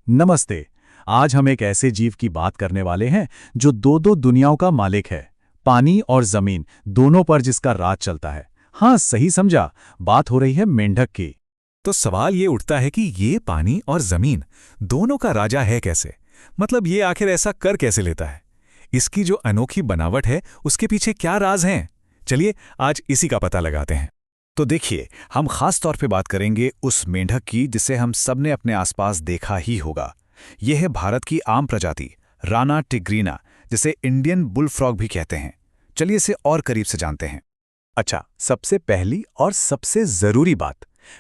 नमस्ते। आज हम एक ऐसे जीव की बात करने वाले हैं जो दो दो दुनियाओं का मालिक है। पानी और जमीन दोनों पर जिसका राज चलता है। हाँ, सही समझा, बात हो रही है मेंढक की। तो सवाल ये उठता है कि ये पानी और जमीन दोनों का राजा है कैसे? मतलब ये आखिर ऐसा कर कैसे लेता है? इसकी जो अनोखी बनावट है उसके पीछे क्या राज हैं? चलिए आज इसी का पता लगाते हैं। तो देखिए, हम खास तौर पे बात करेंगे उस मेंढक की जिसे हम सबने अपने आसपास देखा ही होगा। यह है भारत की आम प्रजाति राना टिग्रीना, जिसे इंडियन बुल फ्रॉग भी कहते हैं। चलिए इसे और करीब से जानते हैं। अच्छा, सबसे पहली और सबसे जरूरी बात,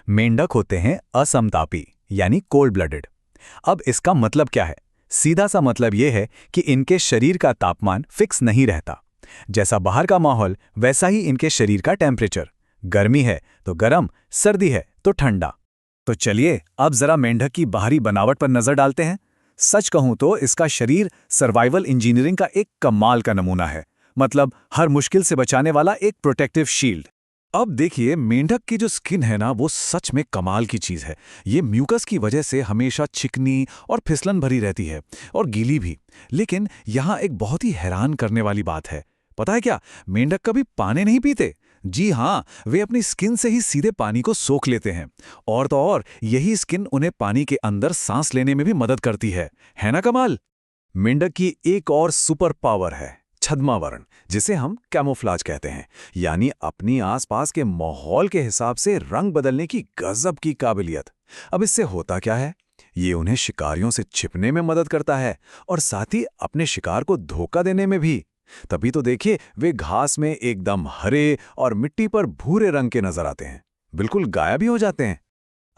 मेंढक होते हैं असमतापी, यानी कोल्ड ब्लडेड। अब इसका मतलब क्या है? सीधा सा मतलब यह है कि इनके शरीर का तापमान फिक्स नहीं रहता। जैसा बाहर का माहौल वैसा ही इनके शरीर का टेम्परेचर। गर्मी है तो गर्म, सर्दी है तो ठंडा। तो चलिए अब जरा मेंढक की बाहरी बनावट पर नजर डालते हैं। सच कहूं तो इसका शरीर सर्वाइवल इंजीनियरिंग का एक कमाल का नमूना है। मतलब हर मुश्किल से बचाने वाला एक प्रोटेक्टिव शील्ड। अब देखिए, मेंढक की जो स्किन है ना, वो सच में कमाल की चीज है। ये म्यूकस की वजह से हमेशा चिकनी और फिसलन भरी रहती है, और गीली भी। लेकिन यहाँ एक बहुत ही हैरान करने वाली बात है। पता है क्या? मेंढक कभी पानी नहीं पीते। जी हाँ, वे अपनी स्किन से ही सीधे पानी को सोख लेते हैं। और तो और यही स्किन उन्हें पानी के अंदर सांस लेने में भी मदद करती है ना कमाल? मेंढक की एक और सुपर पावर है छद्मावरण, जिसे हम कैमोफ्लाज कहते हैं। यानी अपनी आसपास के माहौल के हिसाब से रंग बदलने की गजब की काबिलियत। अब इससे होता क्या है? ये उन्हें शिकारियों से छिपने में मदद करता है और साथ ही अपने शिकार को धोखा देने में भी। तभी तो देखिए, वे घास में एकदम हरे और मिट्टी पर भूरे रंग के नजर आते हैं, बिल्कुल गायब ही हो जाते हैं।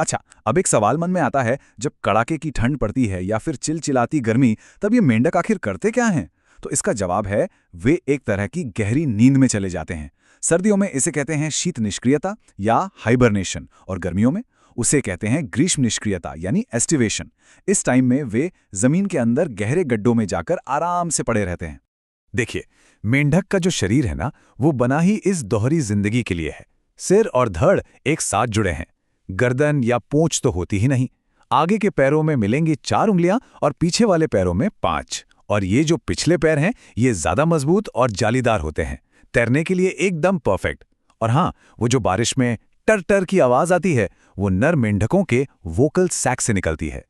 अच्छा, अब एक सवाल मन में आता है, जब कड़ाके की ठंड पड़ती है या फिर चिलचिलाती गर्मी, तब ये मेंढक आखिर करते क्या हैं? तो इसका जवाब है, वे एक तरह की गहरी नींद में चले जाते हैं। सर्दियों में इसे कहते हैं शीत निष्क्रियता या हाइबरनेशन, और गर्मियों में उसे कहते हैं ग्रीष्म निष्क्रियता यानी एस्टिवेशन। इस टाइम में वे जमीन के अंदर गहरे गड्ढों में जाकर आराम से पड़े रहते हैं। देखिए, मेंढक का जो शरीर है ना, वो बना ही इस दोहरी जिंदगी के लिए है। सिर और धड़ एक साथ जुड़े हैं। गर्दन या पूंछ तो होती ही नहीं। आगे के पैरों में मिलेंगी 4 उंगलियां और पीछे वाले पैरों में 5। और ये जो पिछले पैर हैं, ये ज्यादा मजबूत और जालीदार होते हैं, तैरने के लिए एकदम परफेक्ट। और हाँ, वो जो बारिश में टर टर की आवाज आती है, वो नर मेंढकों के वोकल सैक से निकलती है।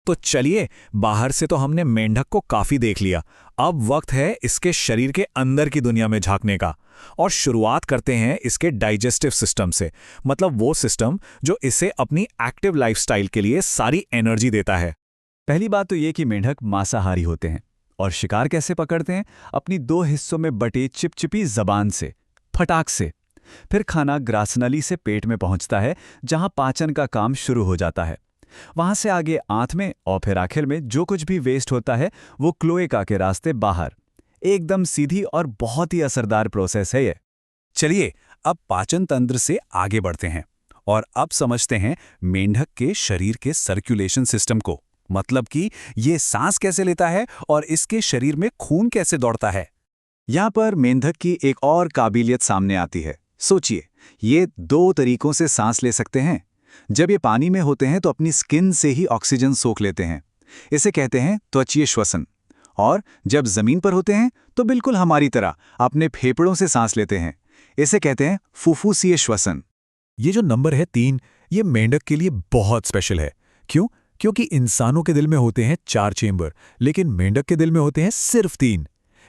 तो चलिए, बाहर से तो हमने मेंढक को काफी देख लिया। अब वक्त है इसके शरीर के अंदर की दुनिया में झांकने का। और शुरुआत करते हैं इसके डाइजेस्टिव सिस्टम से। मतलब वो सिस्टम जो इसे अपनी एक्टिव लाइफस्टाइल के लिए सारी एनर्जी देता है। पहली बात तो ये कि मेंढक मांसाहारी होते हैं। और शिकार कैसे पकड़ते हैं? अपनी 2 हिस्सों में बटी चिपचिपी जबान से, फटाक से। फिर खाना ग्रासनली से पेट में पहुंचता है, जहां पाचन का काम शुरू हो जाता है। वहां से आगे आंत में, और फिर आखिर में जो कुछ भी वेस्ट होता है वो क्लोएका के रास्ते बाहर। एकदम सीधी और बहुत ही असरदार प्रोसेस है ये। चलिए अब पाचन तंत्र से आगे बढ़ते हैं और अब समझते हैं मेंढक के शरीर के सर्कुलेशन सिस्टम को। मतलब कि ये सांस कैसे लेता है और इसके शरीर में खून कैसे दौड़ता है। यहां पर मेंढक की एक और काबिलियत सामने आती है। सोचिए, ये 2 तरीकों से सांस ले सकते हैं। जब ये पानी में होते हैं तो अपनी स्किन से ही ऑक्सीजन सोख लेते हैं, इसे कहते हैं त्वचीय श्वसन। और जब जमीन पर होते हैं तो बिल्कुल हमारी तरह अपने फेफड़ों से सांस लेते हैं, इसे कहते हैं फुफ्फुसीय श्वसन। ये जो नंबर है 3, ये मेंढक के लिए बहुत स्पेशल है। क्यों? क्योंकि इंसानों के दिल में होते हैं 4 चेंबर, लेकिन मेंढक के दिल में होते हैं सिर्फ 3।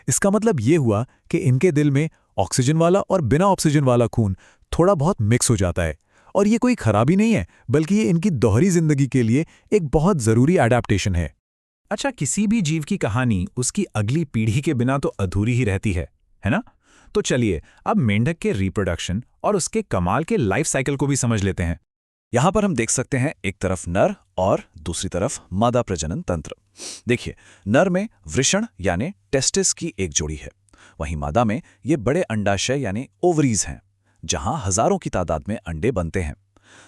इसका मतलब ये हुआ कि इनके दिल में ऑक्सीजन वाला और बिना ऑक्सीजन वाला खून थोड़ा बहुत मिक्स हो जाता है। और ये कोई खराबी नहीं है, बल्कि ये इनकी दोहरी जिंदगी के लिए एक बहुत जरूरी एडेप्टेशन है। अच्छा, किसी भी जीव की कहानी उसकी अगली पीढ़ी के बिना तो अधूरी ही रहती है ना? तो चलिए अब मेंढक के रिप्रोडक्शन और उसके कमाल के लाइफ साइकिल को भी समझ लेते हैं। यहां पर हम देख सकते हैं, एक तरफ नर और दूसरी तरफ मादा प्रजनन तंत्र। देखिए, नर में वृषण यानी टेस्टिस की एक जोड़ी है। वहीं मादा में ये बड़े अंडाशय यानी ओवरीज हैं, जहां हजारों की तादाद में अंडे बनते हैं।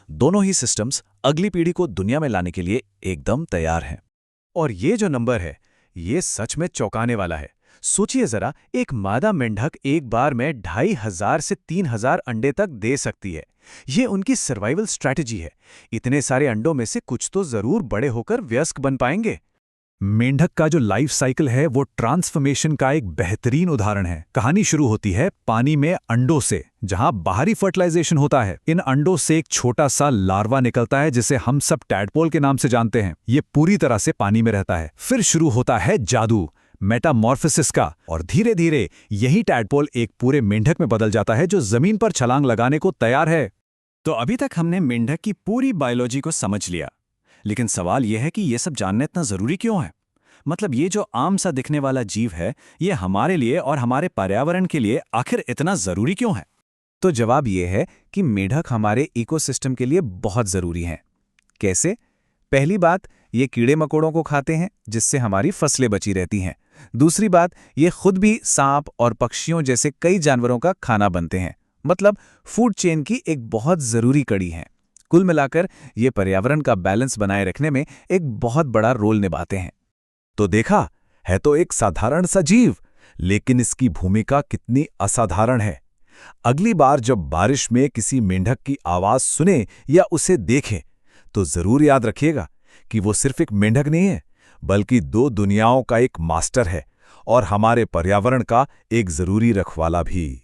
दोनों ही सिस्टम्स अगली पीढ़ी को दुनिया में लाने के लिए एकदम तैयार हैं। और ये जो नंबर है, ये सच में चौंकाने वाला है। सोचिए जरा, एक मादा मेंढक एक बार में 2500 से 3000 अंडे तक दे सकती है। ये उनकी सर्वाइवल स्ट्रैटेजी है। इतने सारे अंडों में से कुछ तो जरूर बड़े होकर वयस्क बन पाएंगे। मेंढक का जो लाइफ साइकिल है वो ट्रांसफॉर्मेशन का एक बेहतरीन उदाहरण है। कहानी शुरू होती है पानी में अंडों से, जहां बाहरी फर्टिलाइजेशन होता है। इन अंडों से एक छोटा सा लार्वा निकलता है जिसे हम सब टैडपोल के नाम से जानते हैं। ये पूरी तरह से पानी में रहता है। फिर शुरू होता है जादू, मेटामॉर्फोसिस का, और धीरे धीरे यही टैडपोल एक पूरे मेंढक में बदल जाता है जो जमीन पर छलांग लगाने को तैयार है। तो अभी तक हमने मेंढक की पूरी बायोलॉजी को समझ लिया, लेकिन सवाल यह है कि यह सब जानना इतना जरूरी क्यों है? मतलब ये जो आम सा दिखने वाला जीव है, ये हमारे लिए और हमारे पर्यावरण के लिए आखिर इतना जरूरी क्यों है? तो जवाब यह है कि मेंढक हमारे इकोसिस्टम के लिए बहुत जरूरी हैं। कैसे? पहली बात, ये कीड़े मकोड़ों को खाते हैं जिससे हमारी फसलें बची रहती हैं। दूसरी बात, ये खुद भी सांप और पक्षियों जैसे कई जानवरों का खाना बनते हैं। मतलब फूड चेन की एक बहुत जरूरी कड़ी है। कुल मिलाकर ये पर्यावरण का बैलेंस बनाए रखने में एक बहुत बड़ा रोल निभाते हैं। तो देखा, है तो एक साधारण सा जीव, लेकिन इसकी भूमिका कितनी असाधारण है। अगली बार जब बारिश में किसी मेंढक की आवाज सुने या उसे देखें, तो जरूर याद रखिएगा कि वो सिर्फ एक मेंढक नहीं है, बल्कि दो दुनियाओं का एक मास्टर है और हमारे पर्यावरण का एक जरूरी रखवाला भी।